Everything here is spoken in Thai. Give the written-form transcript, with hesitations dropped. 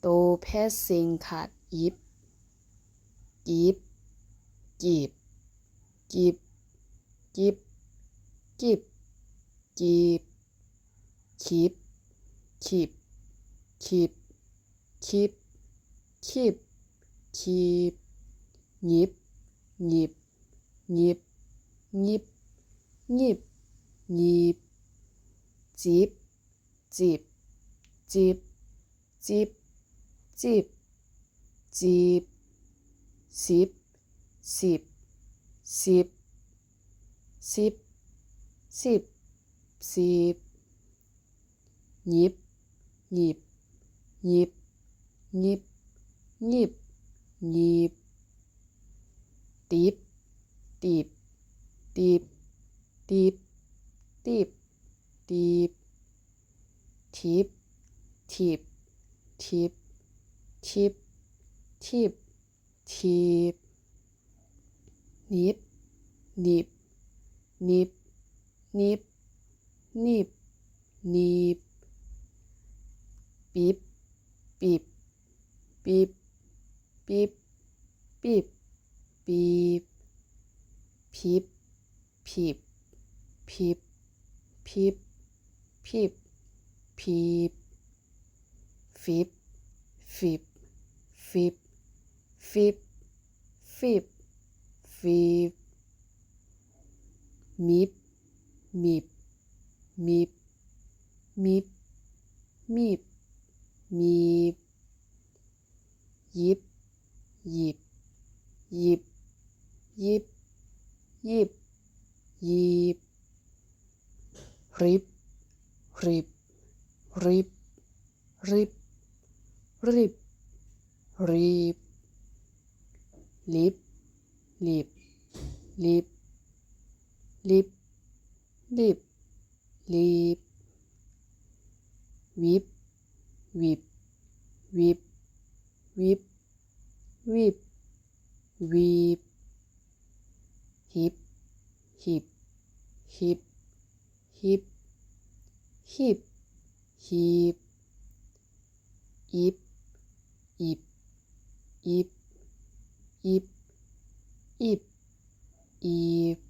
โตแพทย์สิงขาดอิบกีบกีบกีบกีบกีบกีบคีบคีบคีบคีบคีบคีบหยิบหยิบหยิบหยิบหยิบหยิบจีบจีบจีบจีบจีบจีบสิบสิบสิบสิบสิบสิบหยิบหยิบหยิบหยิบหยิบหยิบตีบตีบตีบตีบตีบตีบทีบทีบทีบทีบทีบทีบหนีบหนีบหนีบหนีบหนีบหนีบปีบปีบปีบปีบปีบปีบพีบพีบพีบพีบพีบพีบฟิบฟิบฟิบฟิบฟิบฟิบมิบมิบมิบมิบมิบมีบยิบหยิบหยิบหยิบหยิบหยิบริบริบริบริบริบริบลิบลิบลิบลิบลิบลิบวิบวิบวิบวิบวิบวิบหิบหิบหิบหิบหิบหิบอิบอิบอิบอิบอิบอิบ